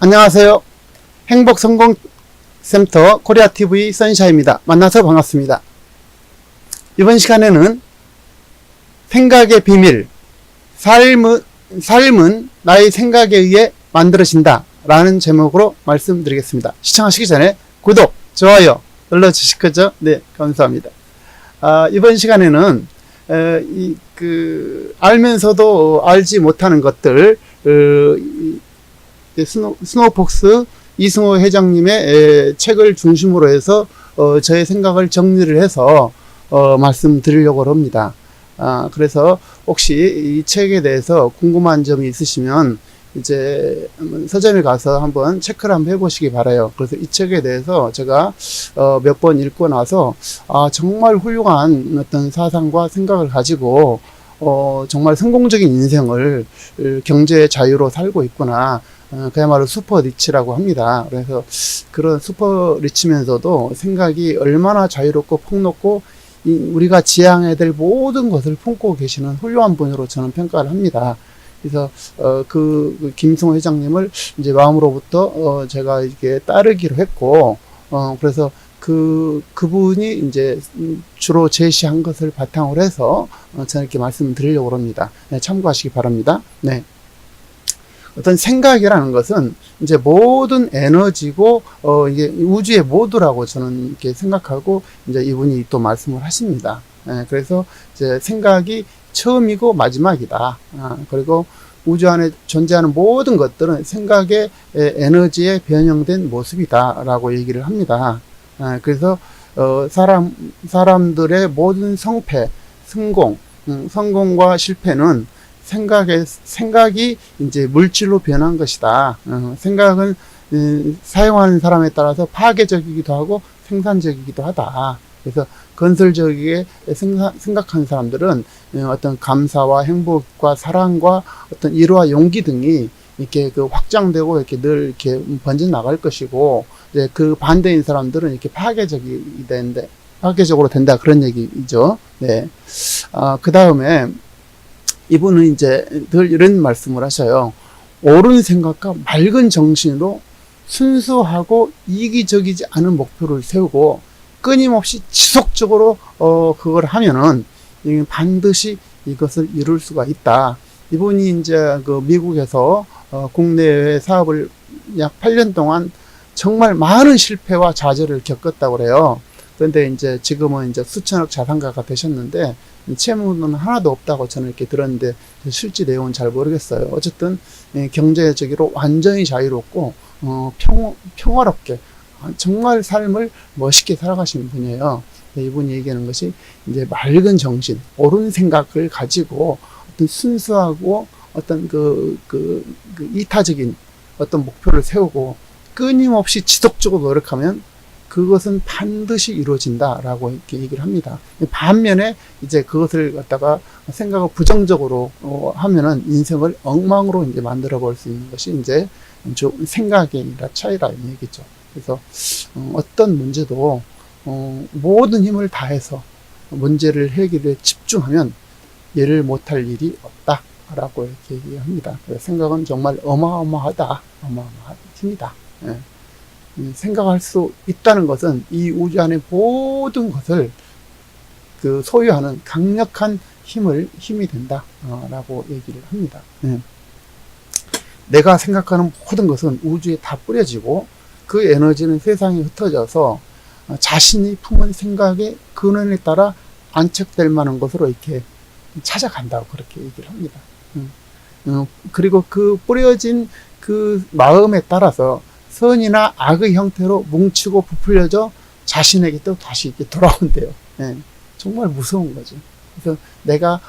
안녕하세요. 행복성공센터 코리아TV 선샤입니다. 만나서 반갑습니다. 이번 시간에는 생각의 비밀, 삶은 나의 생각에 의해 만들어진다 라는 제목으로 말씀드리겠습니다. 시청하시기 전에 구독, 좋아요 눌러주실 거죠? 네, 감사합니다. 이번 시간에는 알면서도 알지 못하는 것들, 스노우폭스 이승호 회장님의 책을 중심으로 해서 저의 생각을 정리를 해서 말씀드리려고 합니다. 그래서 혹시 이 책에 대해서 궁금한 점이 있으시면 이제 서점에 가서 한번 체크를 한번 해보시기 바라요. 그래서 이 책에 대해서 제가 몇 번 읽고 나서 정말 훌륭한 어떤 사상과 생각을 가지고 정말 성공적인 인생을 경제의 자유로 살고 있구나. 그야말로 슈퍼 리치라고 합니다. 그래서 그런 슈퍼 리치면서도 생각이 얼마나 자유롭고 폭넓고 우리가 지향해야 될 모든 것을 품고 계시는 훌륭한 분으로 저는 평가를 합니다. 그래서 김승호 회장님을 이제 마음으로부터 제가 이렇게 따르기로 했고, 그래서 그분이 이제 주로 제시한 것을 바탕으로 해서 저는 이렇게 말씀을 드리려고 합니다. 네, 참고하시기 바랍니다. 네. 어떤 생각이라는 것은 이제 모든 에너지고 이게 우주의 모두라고 저는 이렇게 생각하고 이제 이분이 또 말씀을 하십니다. 그래서 이제 생각이 처음이고 마지막이다. 그리고 우주 안에 존재하는 모든 것들은 생각의 에너지에 변형된 모습이다라고 얘기를 합니다. 그래서 사람들의 모든 성패, 성공과 실패는 생각이 이제 물질로 변한 것이다. 생각은 사용하는 사람에 따라서 파괴적이기도 하고 생산적이기도 하다. 그래서 건설적이게 생각하는 사람들은 어떤 감사와 행복과 사랑과 어떤 일화 용기 등이 이렇게 확장되고 이렇게 늘 이렇게 번져 나갈 것이고, 이제 그 반대인 사람들은 이렇게 파괴적으로 된다, 그런 얘기죠. 네. 그 다음에 이분은 이제 늘 이런 말씀을 하셔요. 옳은 생각과 맑은 정신으로 순수하고 이기적이지 않은 목표를 세우고 끊임없이 지속적으로 그걸 하면은 반드시 이것을 이룰 수가 있다. 이분이 이제 미국에서 국내외 사업을 약 8년 동안 정말 많은 실패와 좌절을 겪었다고 그래요. 그런데 이제 지금은 이제 수천억 자산가가 되셨는데 채무는 하나도 없다고 저는 이렇게 들었는데 실제 내용은 잘 모르겠어요. 어쨌든 경제적으로 완전히 자유롭고 평화롭게 정말 삶을 멋있게 살아가시는 분이에요. 이분이 얘기하는 것이 이제 맑은 정신, 옳은 생각을 가지고 어떤 순수하고 어떤 이타적인 어떤 목표를 세우고 끊임없이 지속적으로 노력하면 그것은 반드시 이루어진다라고 이렇게 얘기를 합니다. 반면에 이제 그것을 갖다가 생각을 부정적으로 하면은 인생을 엉망으로 이제 만들어 볼 수 있는 것이 이제 생각의 차이라는 얘기죠. 그래서 어떤 문제도 모든 힘을 다해서 문제를 해결에 집중하면 예를 못할 일이 없다라고 이렇게 얘기합니다. 생각은 정말 어마어마하다, 어마어마한 힘이다. 예. 생각할 수 있다는 것은 이 우주 안의 모든 것을 소유하는 강력한 힘이 된다 라고 얘기를 합니다. 내가 생각하는 모든 것은 우주에 다 뿌려지고 그 에너지는 세상에 흩어져서 자신이 품은 생각의 근원에 따라 안착될 만한 것으로 이렇게 찾아간다고 그렇게 얘기를 합니다. 그리고 그 뿌려진 그 마음에 따라서 선이나 악의 형태로 뭉치고 부풀려져 자신에게 또 다시 이렇게 돌아온대요. 정말 무서운 거죠. 그래서 내가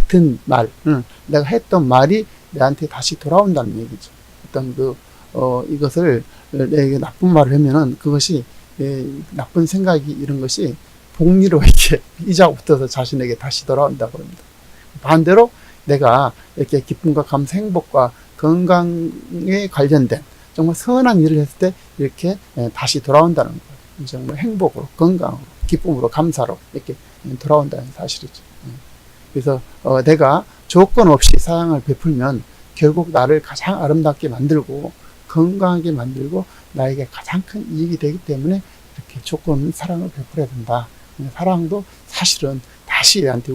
뱉은 말, 내가 했던 말이 내한테 다시 돌아온다는 얘기죠. 어떤 이것을 내게 나쁜 말을 하면은 그것이 나쁜 생각이 이런 것이 복리로 이렇게 이자가 붙어서 자신에게 다시 돌아온다고 합니다. 반대로 내가 이렇게 기쁨과 감사, 행복과 건강에 관련된 정말 선한 일을 했을 때 이렇게 다시 돌아온다는 거예요. 정말 행복으로, 건강으로, 기쁨으로, 감사로 이렇게 돌아온다는 사실이죠. 그래서 내가 조건 없이 사랑을 베풀면 결국 나를 가장 아름답게 만들고 건강하게 만들고 나에게 가장 큰 이익이 되기 때문에 이렇게 조건 없는 사랑을 베풀어야 된다. 사랑도 사실은 다시 나한테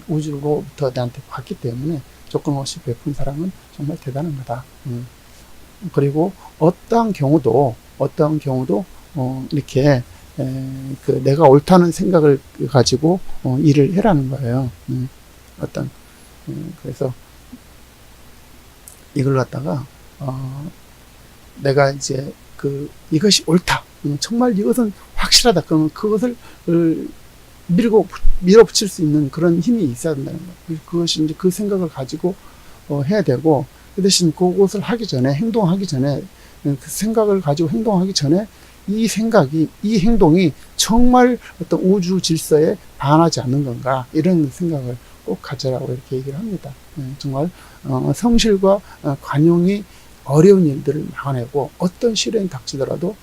우주로부터 나한테 왔기 때문에 조건 없이 베푼 사랑은 정말 대단한 거다. 그리고 어떠한 경우도 이렇게 내가 옳다는 생각을 가지고 일을 해라는 거예요. 그래서 이걸 갖다가 내가 이제 이것이 옳다. 정말 이것은 확실하다. 그러면 그것을 밀어붙일 수 있는 그런 힘이 있어야 된다는 거예요. 그것이 이제 그 생각을 가지고 해야 되고, 그 대신 그것을 하기 전에, 행동하기 전에, 그 생각을 가지고 행동하기 전에 이 행동이 정말 어떤 우주 질서에 반하지 않는 건가, 이런 생각을 꼭 가져라고 이렇게 얘기를 합니다. 정말 성실과 관용이 어려운 일들을 막아내고 어떤 시련이 닥치더라도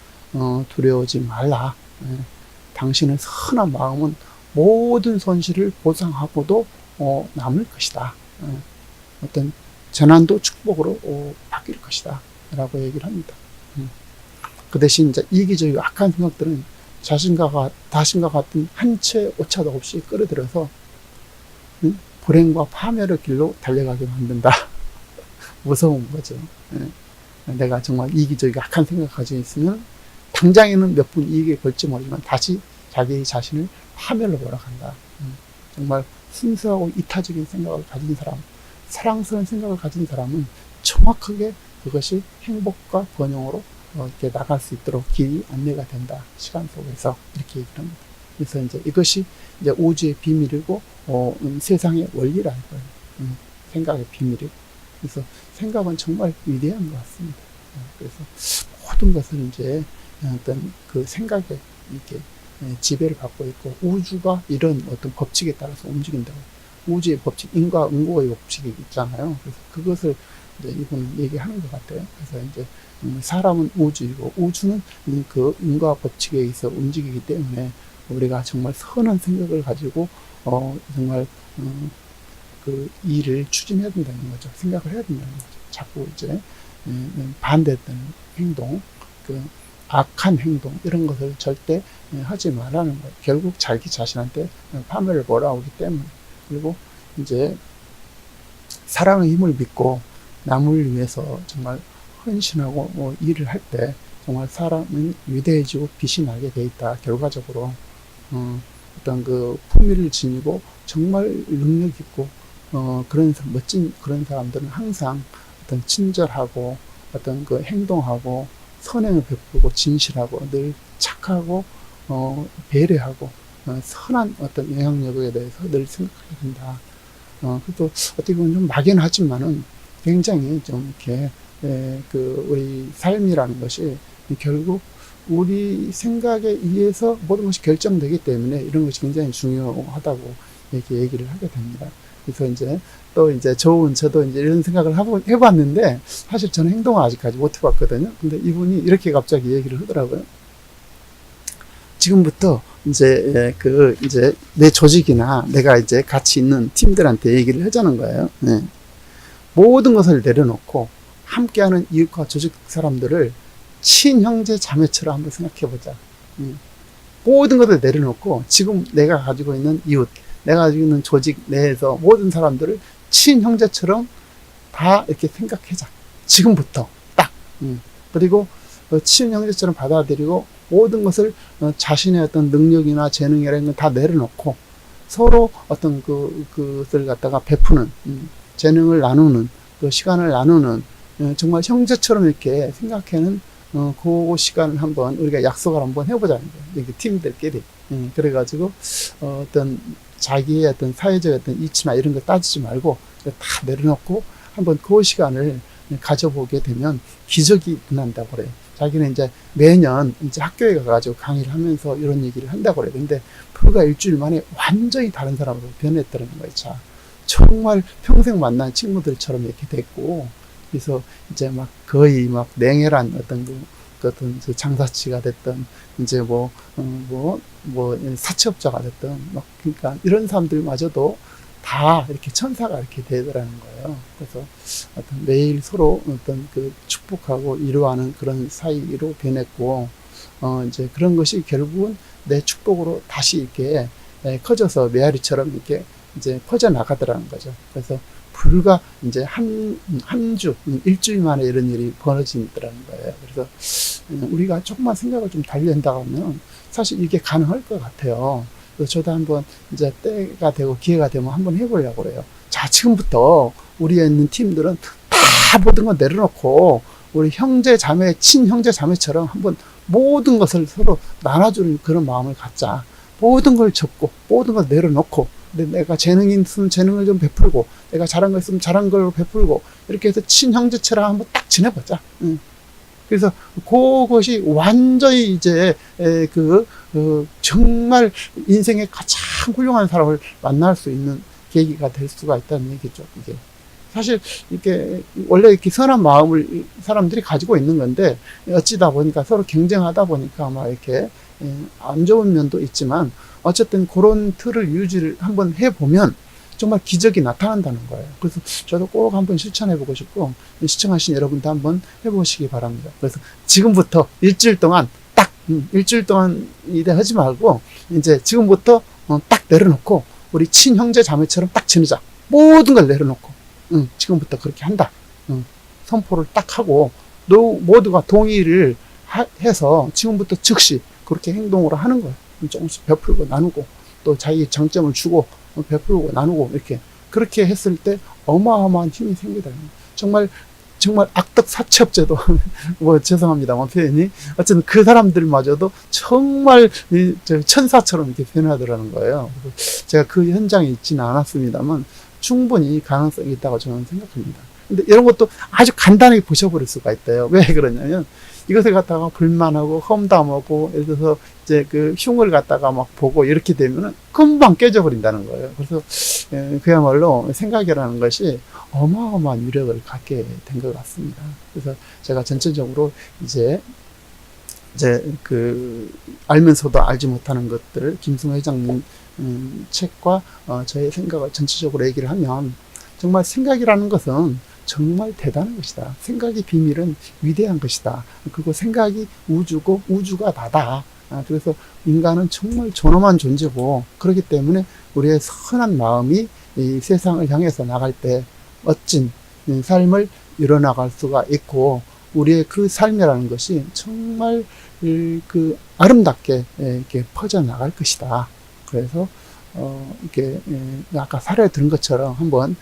두려워하지 말라. 당신의 선한 마음은 모든 손실을 보상하고도 남을 것이다. 어떤 재난도 축복으로 바뀔 것이다. 라고 얘기를 합니다. 그 대신 이제 이기적이고 악한 생각들은 자신과 같은 한 채 오차도 없이 끌어들여서 불행과 파멸의 길로 달려가게 만든다. 무서운 거죠. 내가 정말 이기적이고 악한 생각을 가지고 있으면 당장에는 몇 분 이익에 걸지 모르지만 다시 자기 자신을 파멸로 몰아간다. 정말 순수하고 이타적인 생각을 가진 사람, 사랑스러운 생각을 가진 사람은 정확하게 그것이 행복과 번영으로 이렇게 나갈 수 있도록 길이 안내가 된다. 시간 속에서 이렇게 얘기를 합니다. 그래서 이제 이것이 이제 우주의 비밀이고 세상의 원리라는 거예요. 생각의 비밀이고. 그래서 생각은 정말 위대한 것 같습니다. 그래서 모든 것은 이제 어떤 그 생각에 이렇게 지배를 받고 있고, 우주가 이런 어떤 법칙에 따라서 움직인다고. 우주의 법칙, 인과 응고의 법칙이 있잖아요. 그래서 그것을 이제 이분은 얘기하는 것 같아요. 그래서 이제 사람은 우주이고, 우주는 그 인과 법칙에 의해서 움직이기 때문에 우리가 정말 선한 생각을 가지고 정말 그 일을 추진해야 된다는 거죠. 생각을 해야 된다는 거죠. 자꾸 이제 반대되는 행동, 그 악한 행동, 이런 것을 절대 하지 말라는 거예요. 결국 자기 자신한테 파멸을 몰아오기 때문에. 그리고 이제 사랑의 힘을 믿고 남을 위해서 정말 헌신하고 일을 할 때 정말 사람은 위대해지고 빛이 나게 돼 있다. 결과적으로 어떤 그 품위를 지니고 정말 능력 있고 그런 멋진 그런 사람들은 항상 어떤 친절하고 어떤 그 행동하고 선행을 베풀고 진실하고 늘 착하고 배려하고 선한 어떤 영향력에 대해서 늘 생각하게 된다. 그것도 어떻게 보면 좀 막연하지만은 굉장히 좀 이렇게 우리 삶이라는 것이 결국 우리 생각에 의해서 모든 것이 결정되기 때문에 이런 것이 굉장히 중요하다고 이렇게 얘기를 하게 됩니다. 그래서 이제 또 이제 저도 이제 이런 생각을 해봤는데 사실 저는 행동을 아직까지 못 해봤거든요. 근데 이분이 이렇게 갑자기 얘기를 하더라고요. 지금부터 이제 이제 내 조직이나 내가 이제 같이 있는 팀들한테 얘기를 하자는 거예요. 모든 것을 내려놓고 함께하는 이웃과 조직 사람들을 친형제 자매처럼 한번 생각해보자. 모든 것을 내려놓고 지금 내가 가지고 있는 이웃, 내가 가지고 있는 조직 내에서 모든 사람들을 친형제처럼 다 이렇게 생각하자. 지금부터 딱. 그리고 친형제처럼 받아들이고 모든 것을 자신의 어떤 능력이나 재능이라는 걸 다 내려놓고 서로 어떤 그것을 갖다가 베푸는, 재능을 나누는, 그 시간을 나누는, 정말 형제처럼 이렇게 생각하는 그 시간을 한번 우리가 약속을 한번 해보자는 거예요. 이렇게 팀들끼리. 그래가지고 어떤 자기의 어떤 사회적 어떤 이치나 이런 거 따지지 말고 다 내려놓고 한번 그 시간을 가져보게 되면 기적이 일어난다고 그래요. 자기는 이제 매년 이제 학교에 가가지고 강의를 하면서 이런 얘기를 한다고 그래요. 근데 불과 일주일 만에 완전히 다른 사람으로 변했다는 거예요. 자, 정말 평생 만난 친구들처럼 이렇게 됐고, 그래서 이제 막 거의 막 냉혈한 어떤 어떤 장사치가 됐던 이제 사채업자가 됐던 막 그러니까 이런 사람들마저도 다 이렇게 천사가 이렇게 되더라는 거예요. 그래서 어떤 매일 서로 어떤 그 축복하고 위로하는 그런 사이로 변했고, 이제 그런 것이 결국은 내 축복으로 다시 이렇게 커져서 메아리처럼 이렇게 이제 퍼져 나가더라는 거죠. 그래서 불과 이제 일주일 만에 이런 일이 벌어지더라는 거예요. 그래서 우리가 조금만 생각을 좀 달리한다고 하면 사실 이게 가능할 것 같아요. 그래서 저도 한번 이제 때가 되고 기회가 되면 한번 해보려고 그래요. 자, 지금부터 우리에 있는 팀들은 다 모든 걸 내려놓고 우리 형제 자매, 친형제 자매처럼 한번 모든 것을 서로 나눠주는 그런 마음을 갖자. 모든 걸 접고 모든 걸 내려놓고 내가 재능이 있으면 재능을 좀 베풀고 내가 잘한 거 있으면 잘한 걸 베풀고 이렇게 해서 친형제처럼 한번 딱 지내보자. 그래서 그것이 완전히 이제 정말 인생의 가장 훌륭한 사람을 만날 수 있는 계기가 될 수가 있다는 얘기죠. 이게 사실 이렇게 원래 이렇게 선한 마음을 사람들이 가지고 있는 건데 어찌다 보니까 서로 경쟁하다 보니까 아마 이렇게 안 좋은 면도 있지만 어쨌든 그런 틀을 유지를 한번 해보면 정말 기적이 나타난다는 거예요. 그래서 저도 꼭 한번 실천해보고 싶고 시청하신 여러분도 한번 해보시기 바랍니다. 그래서 지금부터 일주일 동안 딱 일주일 동안 일에 하지 말고 이제 지금부터 딱 내려놓고 우리 친형제 자매처럼 딱 지내자. 모든 걸 내려놓고 지금부터 그렇게 한다. 선포를 딱 하고 모두가 동의를 해서 지금부터 즉시 그렇게 행동으로 하는 거예요. 조금씩 베풀고 나누고 또 자기 장점을 주고 베풀고 나누고 이렇게 그렇게 했을 때 어마어마한 힘이 생기더라고요. 정말 악덕 사채업자도 뭐 죄송합니다만 표현이 어쨌든 그 사람들마저도 정말 천사처럼 이렇게 변하더라는 거예요. 그래서 제가 그 현장에 있지는 않았습니다만 충분히 가능성이 있다고 저는 생각합니다. 근데 이런 것도 아주 간단하게 보셔버릴 수가 있대요. 왜 그러냐면 이것을 갖다가 불만하고 험담하고 예를 들어서 이제 그 흉을 갖다가 막 보고 이렇게 되면은 금방 깨져버린다는 거예요. 그래서 그야말로 생각이라는 것이 어마어마한 위력을 갖게 된 것 같습니다. 그래서 제가 전체적으로 이제 그 알면서도 알지 못하는 것들을 김승호 회장님 책과 저의 생각을 전체적으로 얘기를 하면 정말 생각이라는 것은 정말 대단한 것이다. 생각의 비밀은 위대한 것이다. 그리고 생각이 우주고 우주가 나다. 그래서 인간은 정말 존엄한 존재고 그렇기 때문에 우리의 선한 마음이 이 세상을 향해서 나갈 때 멋진 삶을 이뤄나갈 수가 있고 우리의 그 삶이라는 것이 정말 그 아름답게 이렇게 퍼져나갈 것이다. 그래서 이렇게 아까 사례 들은 것처럼 한번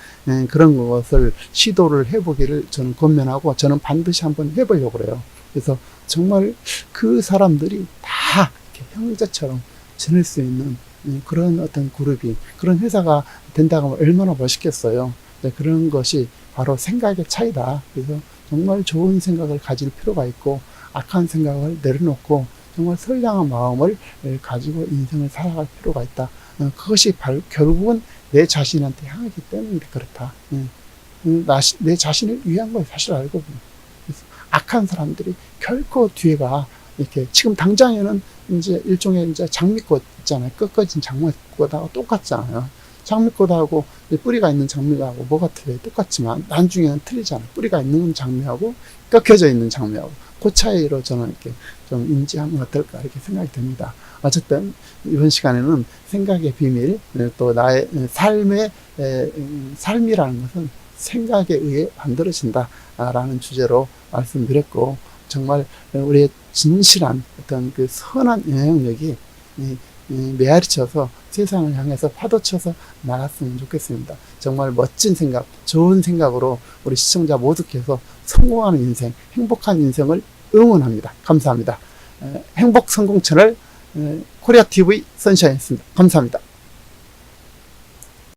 그런 것을 시도를 해보기를 저는 권면하고 저는 반드시 한번 해보려고 그래요. 그래서 정말 그 사람들이 다 이렇게 형제처럼 지낼 수 있는 그런 어떤 그룹이 그런 회사가 된다고 하면 얼마나 멋있겠어요. 그런 것이 바로 생각의 차이다. 그래서 정말 좋은 생각을 가질 필요가 있고 악한 생각을 내려놓고 정말 선량한 마음을 가지고 인생을 살아갈 필요가 있다. 그것이 결국은 내 자신한테 향하기 때문에 그렇다. 내 자신을 위한 걸 사실 알고 보면. 악한 사람들이 결코 뒤에가 이렇게 지금 당장에는 이제 일종의 이제 장미꽃 있잖아요. 꺾어진 장미꽃하고 똑같잖아요. 장미꽃하고 뿌리가 있는 장미하고 뭐가 틀려요? 똑같지만 나중에는 틀리잖아요. 뿌리가 있는 장미하고 꺾여져 있는 장미하고 그 차이로 저는 이렇게 좀 인지하면 어떨까 이렇게 생각이 듭니다. 어쨌든 이번 시간에는 생각의 비밀 또 나의 삶이라는 것은 생각에 의해 만들어진다 라는 주제로 말씀드렸고 정말 우리의 진실한 어떤 그 선한 영향력이 메아리쳐서 세상을 향해서 파도쳐서 나갔으면 좋겠습니다. 정말 멋진 생각, 좋은 생각으로 우리 시청자 모두께서 성공하는 인생, 행복한 인생을 응원합니다. 감사합니다. 행복 성공 채널 코리아 TV 선샤인이었습니다. 감사합니다.